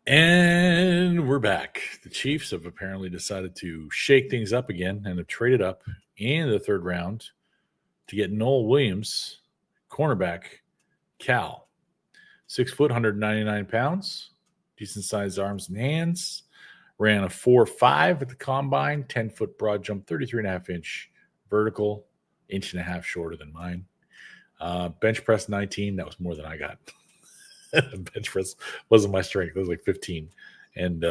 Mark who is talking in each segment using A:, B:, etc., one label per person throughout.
A: And we're back. The Chiefs have apparently decided to shake things up again and have traded up in the third round to get Noel Williams, cornerback, Cal. 6 foot, 199 pounds, decent sized arms and hands. Ran a 4.5 at the combine, 10-foot broad jump, 33.5-inch vertical, inch and a half shorter than mine. Bench press 19. That was more than I got. Bench press wasn't my strength. It was like 15. And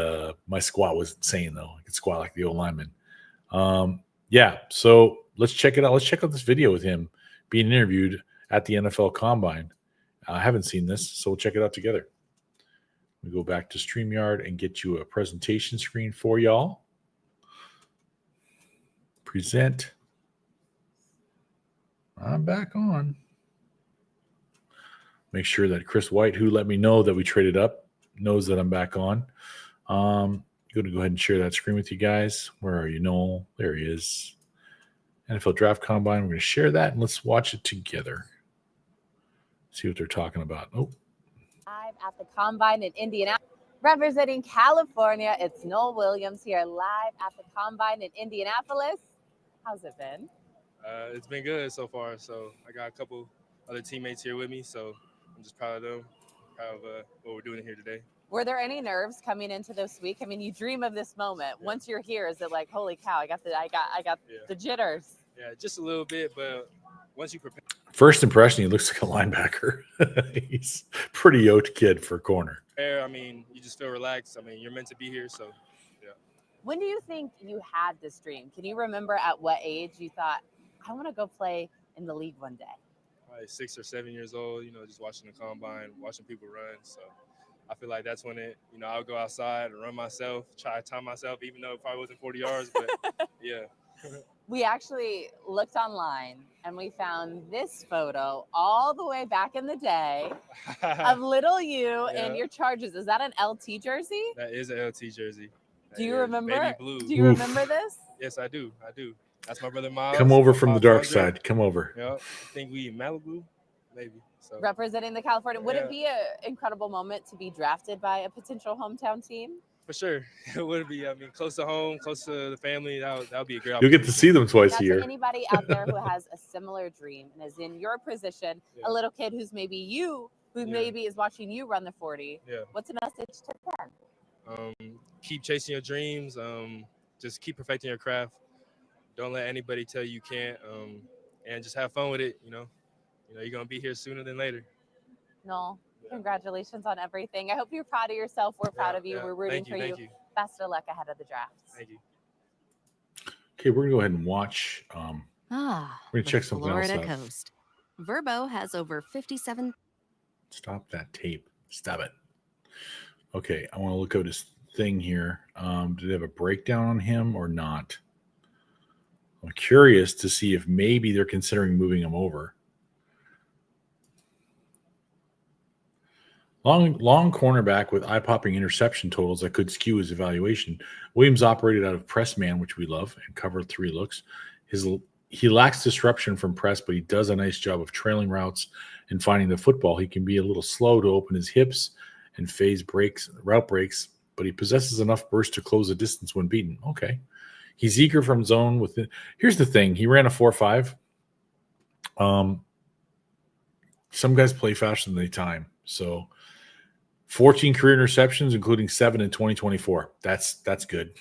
A: my squat was insane, though. I could squat like the old lineman. Yeah, so let's check it out. Let's check out this video with him being interviewed at the NFL Combine. I haven't seen this, so we'll check it out together. We go back to StreamYard and get you a presentation screen for y'all. Present. I'm back on. Make sure that Chris White, who let me know that we traded up, knows that I'm back on. Going to go ahead and share that screen with you guys. Where are you, Noel? There he is. NFL Draft Combine. We're going to share that, and let's watch it together. See what they're talking about. Oh.
B: Live at the Combine in Indianapolis. Representing California, it's Noel Williams here live at the Combine in Indianapolis. How's it been?
C: It's been good so far. So I got a couple other teammates here with me, so I'm just proud of them, proud of what we're doing here today.
B: Were there any nerves coming into this week? I mean, you dream of this moment. Yeah. Once you're here, is it like, holy cow, I got the jitters?
C: Yeah, just a little bit, but once you prepare.
A: First impression, he looks like a linebacker. He's pretty yoked kid for corner.
C: I mean, you just feel relaxed. I mean, you're meant to be here, so yeah.
B: When do you think you had this dream? Can you remember at what age you thought, I want to go play in the league one day?
C: Probably 6 or 7 years old, just watching the combine, watching people run. So I feel like that's when I would go outside and run myself, try to time myself, even though it probably wasn't 40 yards, but yeah.
B: We actually looked online and we found this photo all the way back in the day of little you and your Chargers. Is that an LT jersey?
C: That is an LT jersey.
B: Do you remember?
C: Baby blue.
B: Do you remember this?
C: Yes, I do. That's my brother Miles.
A: Come over from the dark side. Come over.
C: Yeah, I think we in Malibu, maybe. So.
B: Representing the California. Would it be an incredible moment to be drafted by a potential hometown team?
C: For sure. It would be. I mean, close to home, close to the family. That would be a great
A: opportunity. You'll get to see them twice a year.
B: Anybody out there who has a similar dream and is in your position, a little kid who's maybe you, who maybe is watching you run the 40, what's the message to them?
C: Keep chasing your dreams. Just keep perfecting your craft. Don't let anybody tell you can't. And just have fun with it. You're going to be here sooner than later.
B: No. Congratulations on everything. I hope you're proud of yourself. We're proud of you. We're rooting for you. Best of luck ahead of the draft.
C: Thank you.
A: Okay, we're going to go ahead and watch. We're going to check something else out.
D: Florida coast. Verbo has over 57.
A: Stop that tape. Stop it. Okay, I want to look at his thing here. Do they have a breakdown on him or not? I'm curious to see if maybe they're considering moving him over. Long cornerback with eye-popping interception totals that could skew his evaluation. Williams operated out of press man, which we love, and covered 3 looks. He lacks disruption from press, but he does a nice job of trailing routes and finding the football. He can be a little slow to open his hips and phase route breaks, but he possesses enough burst to close the distance when beaten. Okay. He's eager from zone within. Here's the thing. He ran a 4.5. Some guys play faster than they time. So 14 career interceptions, including 7 in 2024. That's good.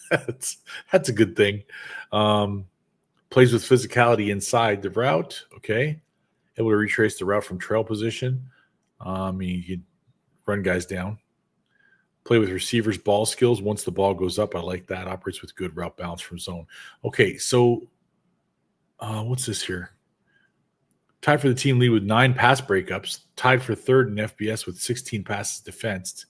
A: that's a good thing. Plays with physicality inside the route. Okay. Able to retrace the route from trail position. He could run guys down. Play with receivers' ball skills. Once the ball goes up, I like that. Operates with good route balance from zone. Okay, so what's this here? Tied for the team lead with 9 pass breakups. Tied for third in FBS with 16 passes defensed.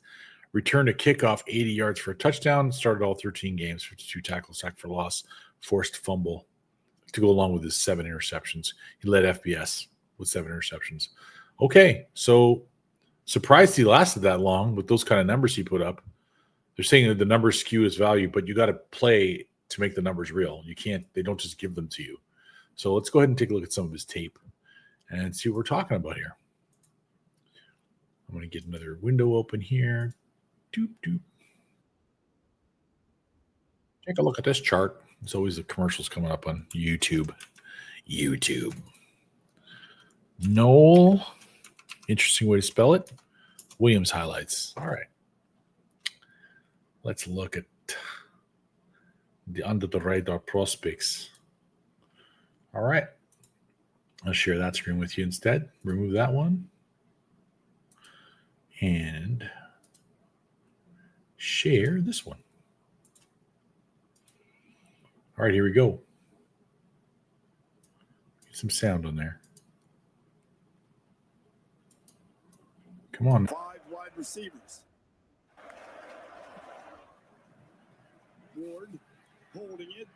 A: Returned a kickoff 80 yards for a touchdown. Started all 13 games, 52 tackles, sack for loss, forced fumble to go along with his 7 interceptions. He led FBS with 7 interceptions. Okay, so surprised he lasted that long with those kind of numbers he put up. They're saying that the numbers skew his value, but you got to play to make the numbers real. You can't, they don't just give them to you. So let's go ahead and take a look at some of his tape and see what we're talking about here. I'm going to get another window open here. doop, doop. Take a look at this chart. There's always the commercials coming up on YouTube. Noel. Interesting way to spell it. Williams highlights. All right. Let's look at the under the radar prospects. All right. I'll share that screen with you instead. Remove that one. And share this one. All right, here we go. Get some sound on there. Come on.
E: 5 wide receivers. Ward holding it.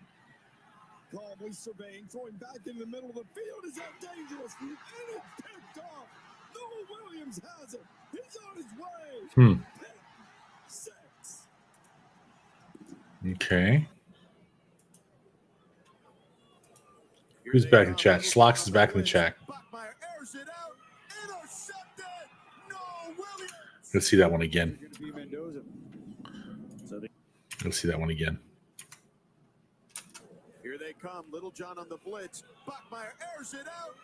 E: Calmly surveying, throwing back in the middle of the field. Is that dangerous? And it's picked off. Noah Williams has it. He's on his way. Pick 6.
A: Okay. Who's back in the chat? Slocks is back in the chat. Let's see that one again. Let's see that one again.
E: Here they come. Little John on the blitz. Bachmeyer airs it out.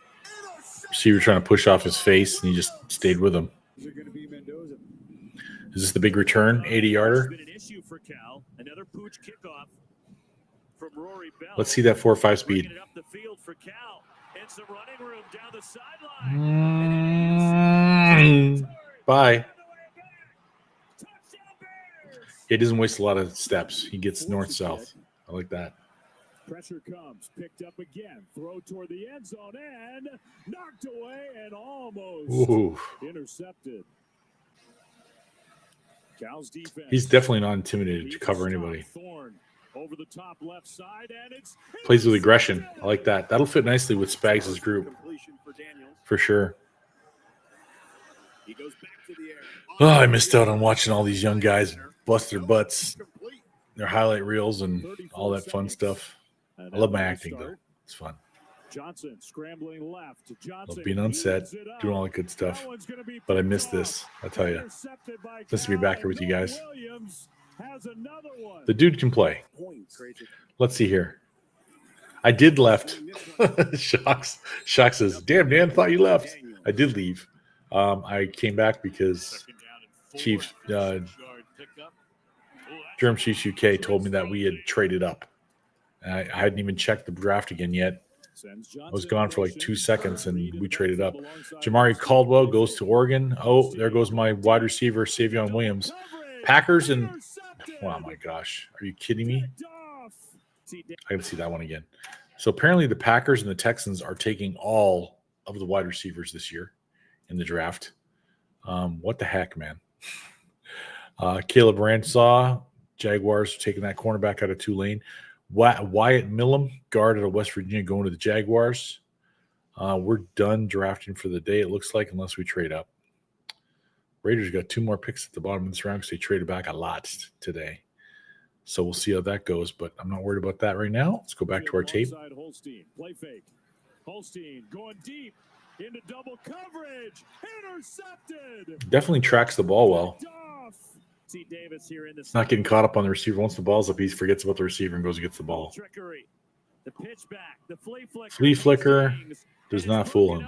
A: Receiver trying to push off his face, and he just stayed with him. Is this the big return? 80-yarder? Let's see that 4.5 speed. Bye. He doesn't waste a lot of steps. He gets north-south. I like that.
F: Pressure comes, picked up again, throw toward the end zone and knocked away and almost intercepted. Cal's defense.
A: He's definitely not intimidated to cover anybody.
F: Over the top left side and it's
A: plays with aggression. I like that. That'll fit nicely with Spags' group. For sure. Oh, I missed out on watching all these young guys bust their butts, their highlight reels, and all that fun stuff. I love my acting, though. It's fun.
F: Johnson scrambling left.
A: Love being on set, doing all that good stuff. But I missed this, I tell you. Nice to be back here with you guys. The dude can play. Let's see here. I did left. Shocks says, damn, Dan, thought you left. I did leave. I came back because Chiefs, German Chiefs UK told me that we had traded up. I hadn't even checked the draft again yet. I was gone for like 2 seconds, and we traded up. Jamari Caldwell goes to Oregon. Oh, there goes my wide receiver, Savion Williams. Packers and – oh, my gosh. Are you kidding me? I got to see that one again. So apparently the Packers and the Texans are taking all of the wide receivers this year in the draft. What the heck, man? Caleb Ransaw, Jaguars taking that cornerback out of Tulane. Wyatt Millam, guard out of West Virginia, going to the Jaguars. We're done drafting for the day, it looks like, unless we trade up. Raiders got 2 more picks at the bottom of this round because they traded back a lot today. So we'll see how that goes, but I'm not worried about that right now. Let's go back to our tape.
F: Play fake. Holstein going deep into double coverage. Intercepted.
A: Definitely tracks the ball well. Not getting caught up on the receiver. Once the ball's up, he forgets about the receiver and goes and gets the ball. Flea flicker does not fool him.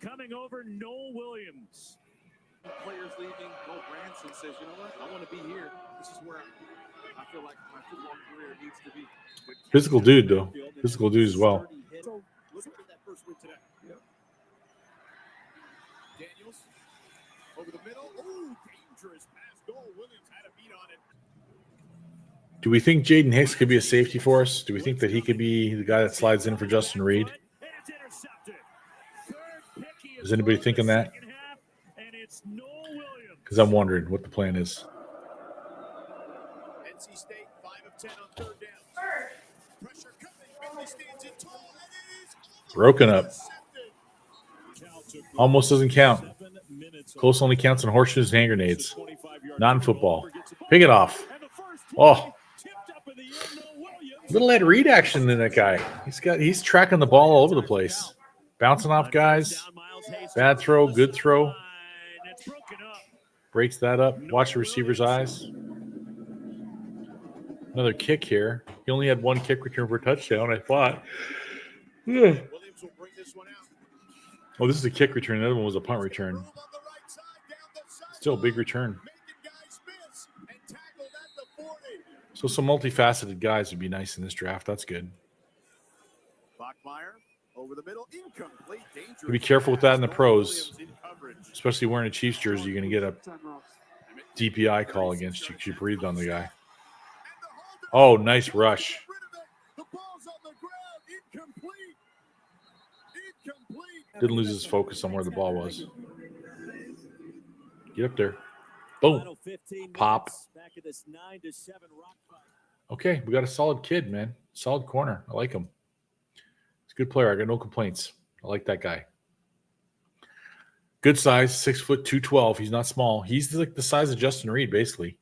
F: Coming over Noel Williams.
G: Players leaving, Bo Branson says, you know what? I want to be here. This is where I feel like my football career needs to be.
A: Physical dude, though. Physical dude as well.
G: So let's look at that first week today. Yep. Daniels over the middle. Ooh, dangerous pass. Noel Williams had a beat on it.
A: Do we think Jaden Hicks could be a safety for us? Do we think that he could be the guy that slides in for Justin Reed? Is anybody thinking that? Because I'm wondering what the plan is.
G: NC State 5 of 10 on third down. Pressure coming. Bentley stands in tall, and it is
A: Broken up. Almost doesn't count. Close only counts on horseshoes and hand grenades. Not in football. Pick it off. Oh. Little Ed Reed action in that guy. He's tracking the ball all over the place. Bouncing off guys. Bad throw, good throw. Breaks that up. Watch the receiver's eyes. Another kick here. He only had one kick return for a touchdown, I thought. Yeah.
E: Williams will bring this one out.
A: Oh, this is a kick return. The other one was a punt return.
E: Move on the right side, down the sideline.
A: Still a big return.
E: Making guys miss and tackled at the 40.
A: So some multifaceted guys would be nice in this draft. That's good.
E: Bachmeyer over the middle, incomplete, dangerous.
A: Be careful with that in the
E: pass.
A: pros.
E: Williams in coverage.
A: Especially wearing a Chiefs jersey, you're going to get a DPI call against you because you breathed on the guy. Oh, nice rush.
E: The ball's on the ground, incomplete. Incomplete.
A: Didn't lose his focus on where the ball was. Get up there. Boom. Pop. Okay, we got a solid kid, man. Solid corner. I like him. He's a good player. I got no complaints. I like that guy. Good size, 6 foot 212. He's not small. He's like the size of Justin Reed, basically.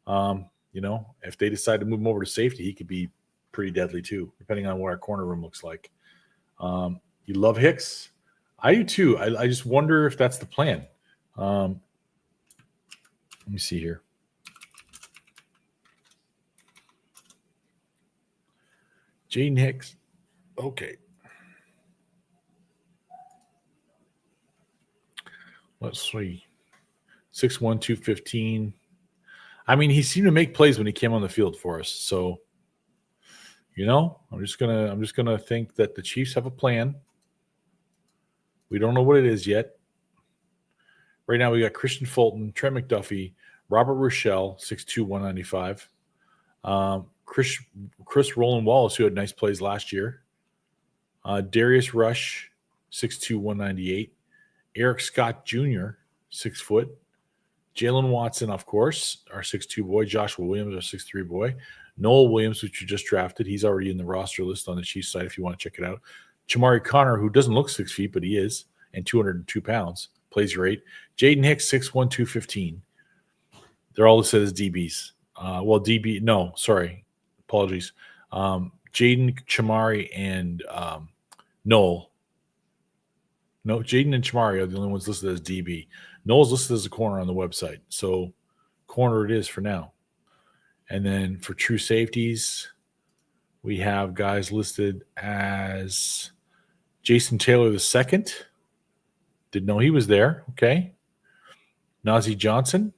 A: You know, if they decide to move him over to safety, he could be pretty deadly too, depending on what our corner room looks like. You love Hicks? I do too. I just wonder if that's the plan. Let me see here. Jaden Hicks. Okay. Let's see. 6'1", 215. I mean, he seemed to make plays when he came on the field for us. So, you know, I'm just gonna think that the Chiefs have a plan. We don't know what it is yet. Right now, we got Christian Fulton, Trent McDuffie, Robert Rochelle, 6'2", 195. Chris Roland Wallace, who had nice plays last year. Darius Rush, 6'2", 198. Eric Scott Jr., 6 foot. Jalen Watson, of course, our 6'2 boy. Joshua Williams, our 6'3 boy. Noel Williams, which you just drafted. He's already in the roster list on the Chiefs site if you want to check it out. Chamari Connor, who doesn't look 6 feet, but he is, and 202 pounds. Plays great. Jaden Hicks, 6'1", 215. They're all listed as DBs. Apologies. Jaden, Chamari, and Noel. No, Jaden and Chamari are the only ones listed as DB. Noel's listed as a corner on the website. So corner it is for now. And then for true safeties, we have guys listed as Jason Taylor II. Didn't know he was there. Okay. Najee Johnson,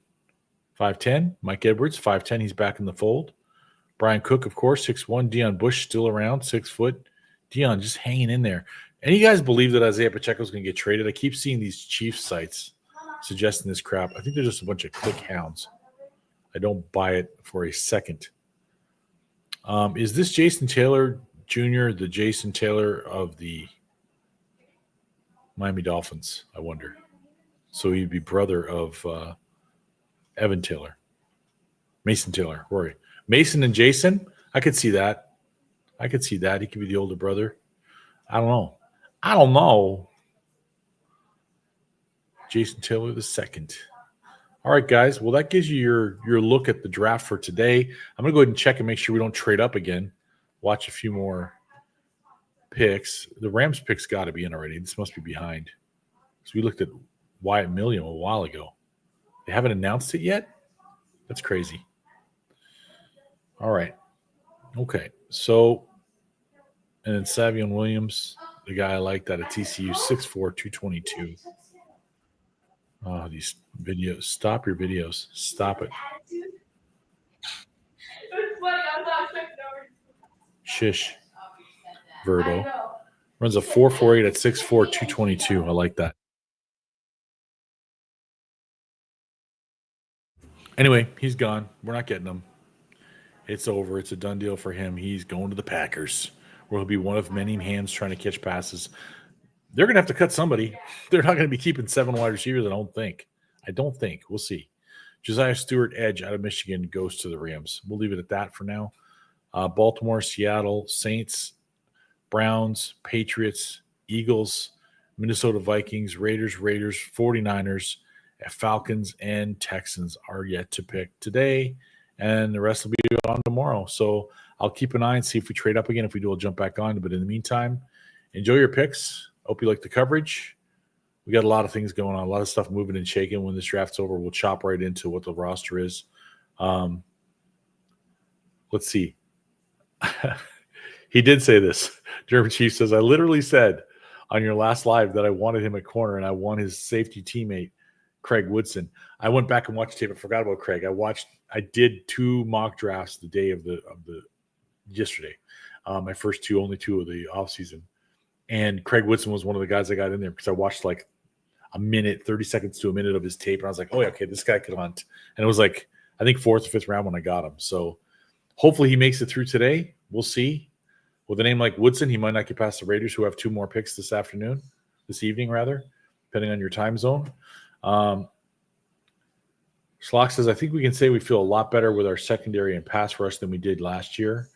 A: 5'10". Mike Edwards, 5'10". He's back in the fold. Brian Cook, of course, 6'1". Deion Bush still around, 6 foot. Deion just hanging in there. Any guys believe that Isaiah Pacheco is going to get traded? I keep seeing these Chiefs sites suggesting this crap. I think they're just a bunch of click hounds. I don't buy it for a second. Is this Jason Taylor Jr., the Jason Taylor of the Miami Dolphins, I wonder? So he'd be brother of Evan Taylor. Mason Taylor, Rory. Mason and Jason? I could see that. He could be the older brother. I don't know. Jason Taylor II. All right, guys. Well, that gives you your look at the draft for today. I'm going to go ahead and check and make sure we don't trade up again. Watch a few more picks. The Rams picks got to be in already. This must be behind. So we looked at Wyatt Milliam a while ago. They haven't announced it yet? That's crazy. All right. Okay. So, and then Savion Williams, the guy I liked out of TCU, 6'4", 222. Oh, these videos. Stop your videos. Stop it. Shish. Verbo. Runs a 4.48 at 6'4", 222. I like that. Anyway, he's gone. We're not getting him. It's over. It's a done deal for him. He's going to the Packers, where he'll be one of many hands trying to catch passes. They're going to have to cut somebody. They're not going to be keeping 7 wide receivers, I don't think. We'll see. Josiah Stewart, edge out of Michigan, goes to the Rams. We'll leave it at that for now. Baltimore, Seattle, Saints, Browns, Patriots, Eagles, Minnesota Vikings, Raiders, 49ers, Falcons, and Texans are yet to pick today. And the rest will be on tomorrow. So I'll keep an eye and see if we trade up again. If we do, I'll jump back on. But in the meantime, enjoy your picks. Hope you like the coverage. We got a lot of things going on, a lot of stuff moving and shaking. When this draft's over, we'll chop right into what the roster is. Let's see. He did say this. German Chief says, I literally said on your last live that I wanted him at corner and I want his safety teammate, Craig Woodson. I went back and watched tape. I forgot about Craig. I did 2 mock drafts the day of the yesterday. My first only two of the offseason. And Craig Woodson was one of the guys I got in there because I watched like a minute, 30 seconds to a minute of his tape. And I was like, oh, yeah, okay, this guy could hunt. And it was like, I think 4th or 5th round when I got him. So hopefully he makes it through today. We'll see. With a name like Woodson, he might not get past the Raiders, who have 2 more picks this evening, depending on your time zone. Schlock says, I think we can say we feel a lot better with our secondary and pass rush than we did last year.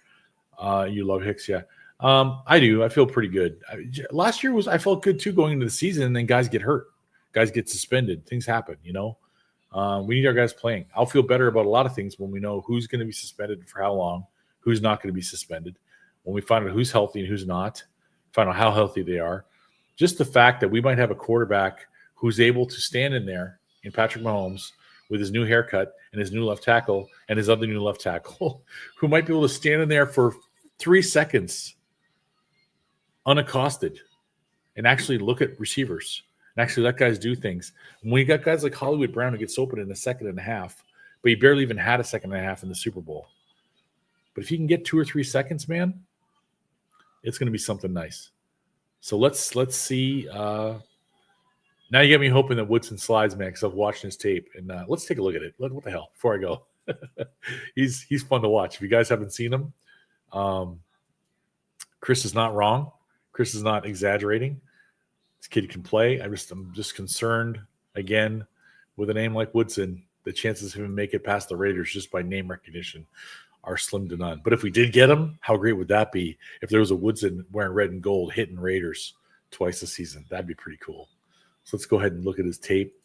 A: You love Hicks, yeah. I do. I feel pretty good. Last year I felt good too going into the season, and then guys get hurt. Guys get suspended. Things happen, We need our guys playing. I'll feel better about a lot of things when we know who's going to be suspended for how long, who's not going to be suspended. When we find out who's healthy and who's not, find out how healthy they are. Just the fact that we might have a quarterback who's able to stand in there in Patrick Mahomes with his new haircut and his new left tackle and his other new left tackle, who might be able to stand in there for 3 seconds unaccosted and actually look at receivers and actually let guys do things. When you got guys like Hollywood Brown who gets open in a second and a half, but he barely even had a second and a half in the Super Bowl. But if you can get 2 or 3 seconds, man, it's going to be something nice. So let's see. Now you get me hoping that Woodson slides, man, because I'm watching his tape. And let's take a look at it. What the hell? Before I go. He's fun to watch. If you guys haven't seen him, Chris is not wrong. Chris is not exaggerating. This kid can play. I'm just concerned, again, with a name like Woodson, the chances of him make it past the Raiders just by name recognition are slim to none. But if we did get him, how great would that be if there was a Woodson wearing red and gold hitting Raiders twice a season? That'd be pretty cool. So let's go ahead and look at his tape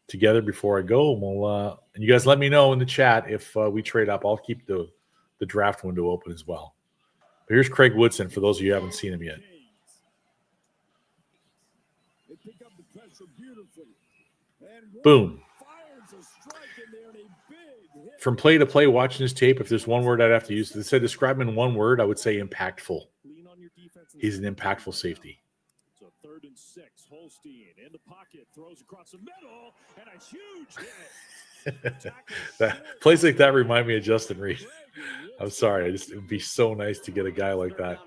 A: together before I go. And you guys let me know in the chat if we trade up. I'll keep the draft window open as well. But here's Craig Woodson for those of you who haven't seen him yet. Boom. From play to play, watching his tape, if there's one word I'd have to use, they said describe him in one word, I would say impactful. He's an impactful safety.
F: So 3rd and 6, Holstein in the pocket, throws across the middle, and a huge hit.
A: Plays like that remind me of Justin Reed. I'm sorry, it would be so nice to get a guy like that.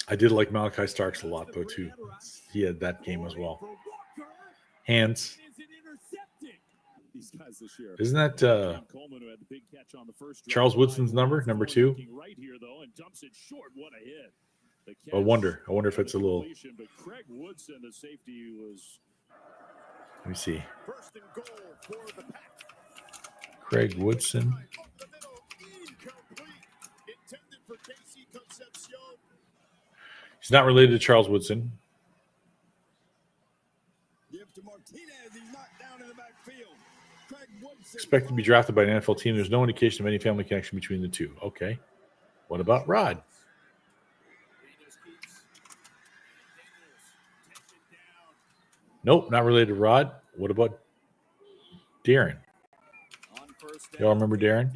A: I did like Malachi Starks a lot, though, too. He had that game as well. Hands. Isn't that Charles Woodson's number 2? I wonder if it's a little. Let me see. Craig Woodson. He's not related to Charles Woodson. Expected to be drafted by an NFL team. There's no indication of any family connection between the two. Okay. What about Rod? Nope, not related to Rod. What about Darren? Y'all remember Darren?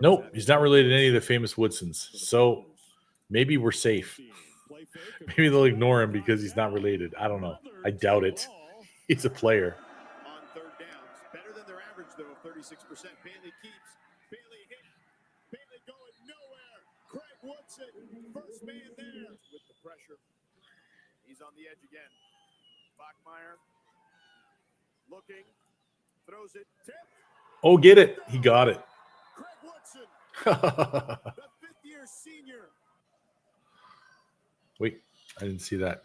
A: Nope, he's not related to any of the famous Woodsons. So maybe we're safe. Maybe they'll ignore him because he's not related. I don't know. I doubt it. He's a player.
E: On 3rd downs, better than their average though, 36%. Bailey keeps. Bailey hit. Bailey going nowhere. Craig Woodson, first man there with the pressure. He's on the edge again. Bachmeier looking, throws it, tip.
A: Oh, get it. He got it.
E: Craig Woodson, the 5th-year senior.
A: Wait, I didn't see that.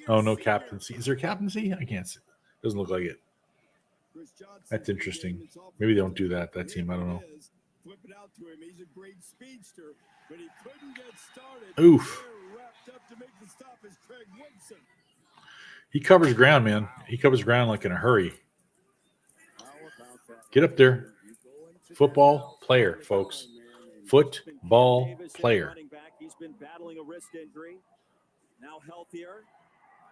A: Oh, no captaincy. Is there captaincy? I can't see. Doesn't look like it. That's interesting. Maybe they don't do that team. I don't know.
E: Flip it out to him. He's a great speedster, but he couldn't get started.
A: Oof.
E: Wrapped up to make the stop is Craig Woodson.
A: He covers ground, man. He covers ground like in a hurry. Get up there. Football player, folks. Football player.
F: Running back. He's been battling a wrist injury. Now healthier.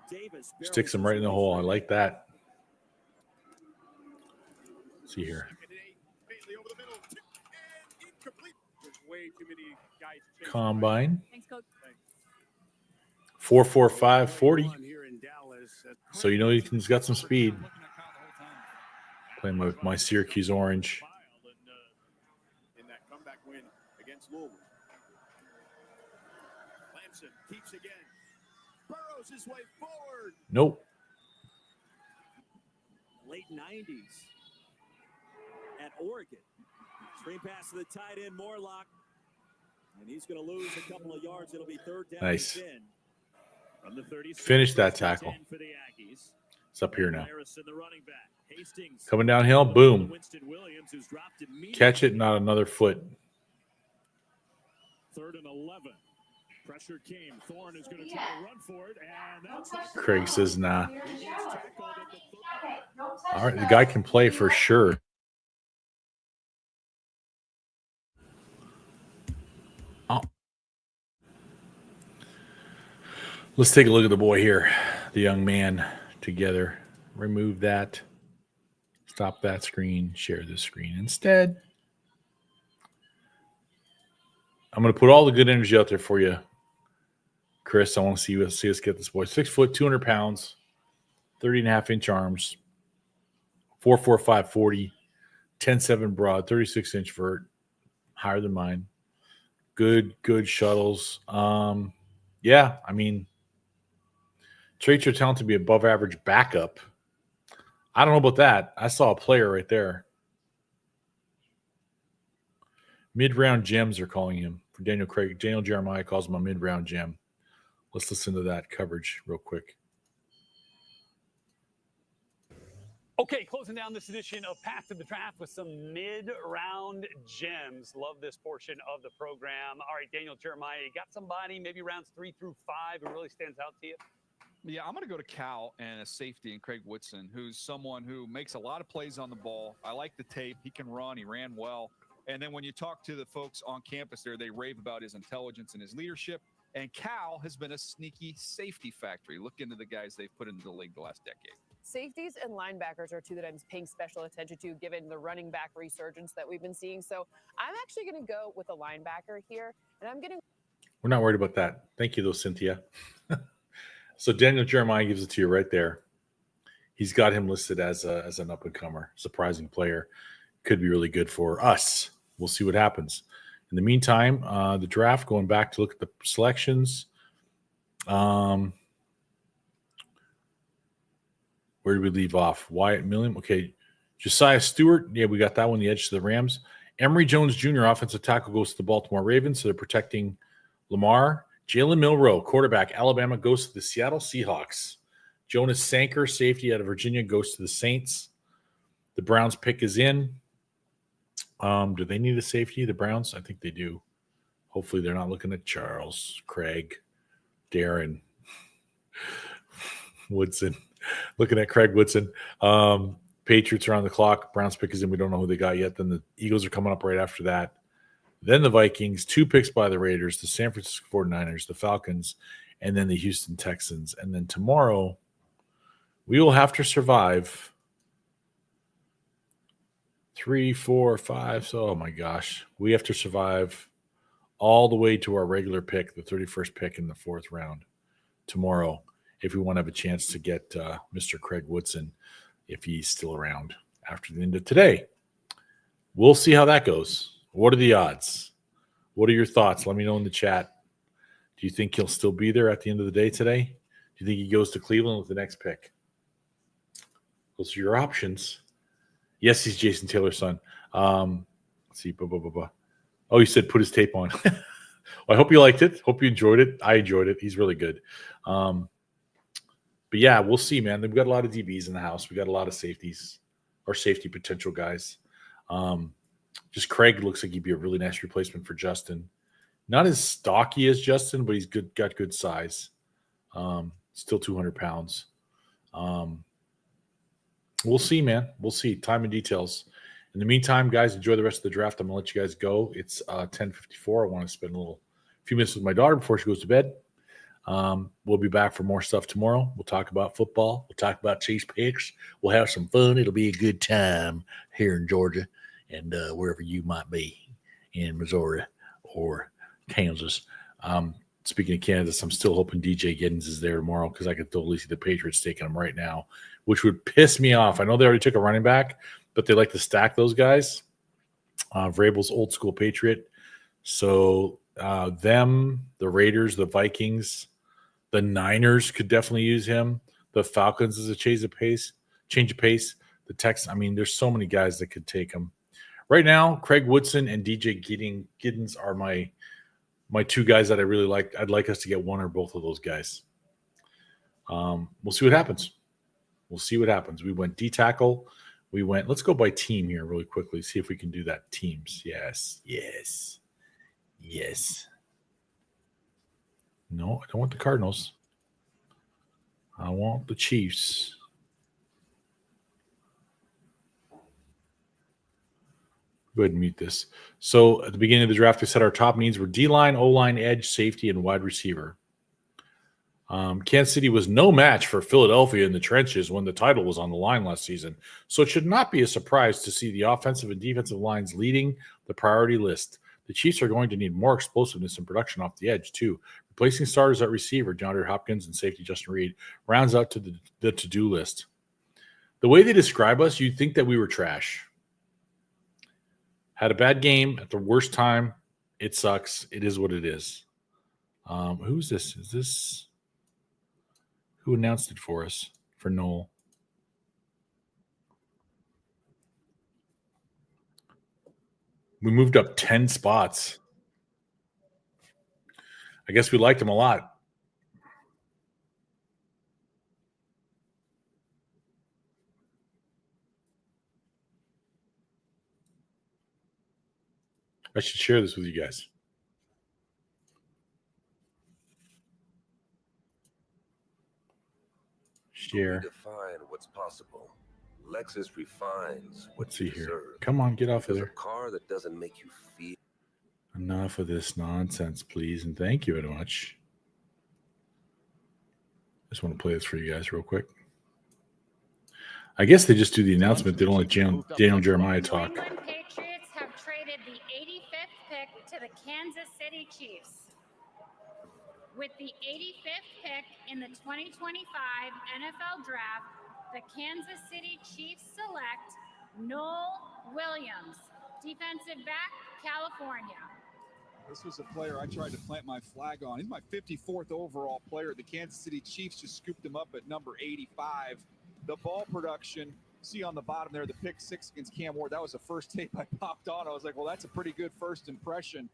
F: Davis
A: Sticks him right in the hole. I like that. Let's see here. Combine.
B: Thanks, Coach.
A: 4.45 40. So you know he's got some speed. Playing with my Syracuse orange.
E: In that comeback win against Louisville. Lamson keeps again. Burrows his way forward.
A: Nope.
F: Late 90s at Oregon. Screen pass to the tight end, Morlock. And he's going to lose a couple of yards. It'll be third down.
A: Nice.
F: From the 36,
A: Finish that tackle.
F: for the Aggies.
A: It's up here now.
F: Harrison, the running back. Hastings.
A: Coming downhill. Boom.
F: Winston Williams, who's dropped immediately.
A: Catch it, not another foot.
F: 3rd and 11. Pressure came. Thorne is going to try to run for it, and that's not
A: Craig says, nah.
F: He gets tackled at the
A: All right, the guy can play for sure. Oh. Let's take a look at the boy here, the young man together. Remove that. Stop that screen. Share this screen instead. I'm going to put all the good energy out there for you, Chris. I want to see us get this boy. 6 foot, 200 pounds, 30.5-inch arms, 4.45 40, 10.7 broad, 36-inch vert, higher than mine. Good shuttles. Yeah, I mean, traits are talented to be above average backup. I don't know about that. I saw a player right there. Mid-round gems are calling him. For Daniel Craig. Daniel Jeremiah calls him a mid-round gem. Let's listen to that coverage real quick.
H: Okay, closing down this edition of Path to the Draft with some mid-round gems. Love this portion of the program. All right, Daniel Jeremiah, you got somebody maybe rounds 3 through 5 who really stands out to you?
G: Yeah, I'm going to go to Cal and a safety in Craig Woodson, who's someone who makes a lot of plays on the ball. I like the tape. He can run. He ran well. And then when you talk to the folks on campus there, they rave about his intelligence and his leadership. And Cal has been a sneaky safety factory. Look into the guys they've put into the league the last decade.
I: Safeties and linebackers are two that I'm paying special attention to given the running back resurgence that we've been seeing. So I'm actually going to go with a linebacker here. And I'm getting.
A: We're not worried about that. Thank you, though, Cynthia. So Daniel Jeremiah gives it to you right there. He's got him listed as an up-and-comer, surprising player. Could be really good for us. We'll see what happens. In the meantime, the draft, going back to look at the selections. Where did we leave off? Wyatt Millen. Okay. Josiah Stewart. Yeah, we got that one, the edge to the Rams. Emory Jones Jr., offensive tackle, goes to the Baltimore Ravens, so they're protecting Lamar. Jalen Milroe, quarterback, Alabama, goes to the Seattle Seahawks. Jonas Sanker, safety out of Virginia, goes to the Saints. The Browns pick is in. Do they need a safety, the Browns? I think they do. Hopefully they're not looking at Charles, Craig, Darren, Woodson. Looking at Craig Woodson. Patriots are on the clock. Browns pick is in. We don't know who they got yet. Then the Eagles are coming up right after that. Then the Vikings, 2 picks by the Raiders, the San Francisco 49ers, the Falcons, and then the Houston Texans. And then tomorrow, we will have to survive 3, 4, 5. So, oh my gosh. We have to survive all the way to our regular pick, the 31st pick in the 4th round tomorrow, if we want to have a chance to get Mr. Craig Woodson, if he's still around after the end of today. We'll see how that goes. What are the odds? What are your thoughts? Let me know in the chat. Do you think he'll still be there at the end of the day today? Do you think he goes to Cleveland with the next pick? Those are your options. Yes, he's Jason Taylor's son. Let's see. Oh, he said put his tape on. Well, I hope you liked it. Hope you enjoyed it. I enjoyed it. He's really good. But yeah, we'll see, man. We've got a lot of DBs in the house. We got a lot of safeties or safety potential guys. Just Craig looks like he'd be a really nice replacement for Justin. Not as stocky as Justin, but he's good. Got good size. Still 200 pounds. We'll see, man. We'll see. Time and details. In the meantime, guys, enjoy the rest of the draft. I'm going to let you guys go. It's 10:54. I want to spend a few minutes with my daughter before she goes to bed. We'll be back for more stuff tomorrow. We'll talk about football. We'll talk about Chiefs picks. We'll have some fun. It'll be a good time here in Georgia and wherever you might be in Missouri or Kansas. Speaking of Kansas, I'm still hoping DJ Giddens is there tomorrow because I could totally see the Patriots taking him right now, which would piss me off. I know they already took a running back, but they like to stack those guys. Vrabel's old school Patriot. So the Raiders, the Vikings, the Niners could definitely use him. The Falcons is a change of pace. The Texans, I mean, there's so many guys that could take him. Right now, Craig Woodson and DJ Giddens are my two guys that I really like. I'd like us to get one or both of those guys. We'll see what happens. We went D-tackle. Let's go by team here really quickly, see if we can do that. Teams. Yes. No, I don't want the Cardinals. I want the Chiefs. Go ahead and mute this. So at the beginning of the draft, we said our top needs were D-line, O-line, edge, safety, and wide receiver. Kansas City was no match for Philadelphia in the trenches when the title was on the line last season. So it should not be a surprise to see the offensive and defensive lines leading the priority list. The Chiefs are going to need more explosiveness and production off the edge, too. Replacing starters at receiver, DeAndre Hopkins, and safety Justin Reed, rounds out to the to-do list. The way they describe us, you'd think that we were trash. Had a bad game at the worst time. It sucks. It is what it is. Who's this? Is this who announced it for us? For Noel. We moved up 10 spots. I guess we liked him a lot. I should share this with you guys. Share.
J: Define what's possible. Lexus refines what
A: Let's see
J: you
A: here.
J: deserve.
A: Come on, get off of
J: There's
A: there.
J: a car that doesn't make you feel.
A: Enough of this nonsense, please, and thank you very much. Just want to play this for you guys real quick. I guess they just do the announcement. They don't let Daniel Jeremiah talk.
K: New England Patriots have traded the 85th pick to the Kansas City Chiefs. With the 85th pick in the 2025 NFL Draft, the Kansas City Chiefs select Noel Williams, defensive back, California.
G: This was a player I tried to plant my flag on. He's my 54th overall player. The Kansas City Chiefs just scooped him up at number 85. The ball production, see on the bottom there, the pick 6 against Cam Ward, that was the first tape I popped on. I was like, well, that's a pretty good first impression.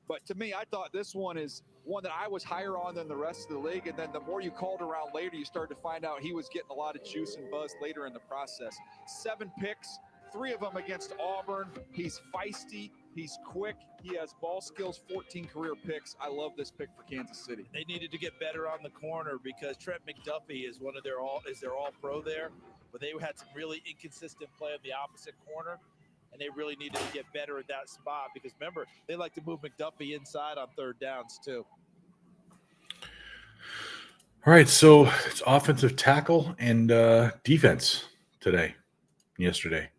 G: But to me, I thought this one is one that I was higher on than the rest of the league. And then the more you called around later, you started to find out he was getting a lot of juice and buzz later in the process. 7 picks, 3 of them against Auburn. He's feisty. He's quick. He has ball skills, 14 career picks. I love this pick for Kansas City.
L: They needed to get better on the corner because Trent McDuffie is their all-pro there, but they had some really inconsistent play on the opposite corner, and they really needed to get better at that spot because, remember, they like to move McDuffie inside on third downs too.
A: All right, so it's offensive tackle and defense yesterday.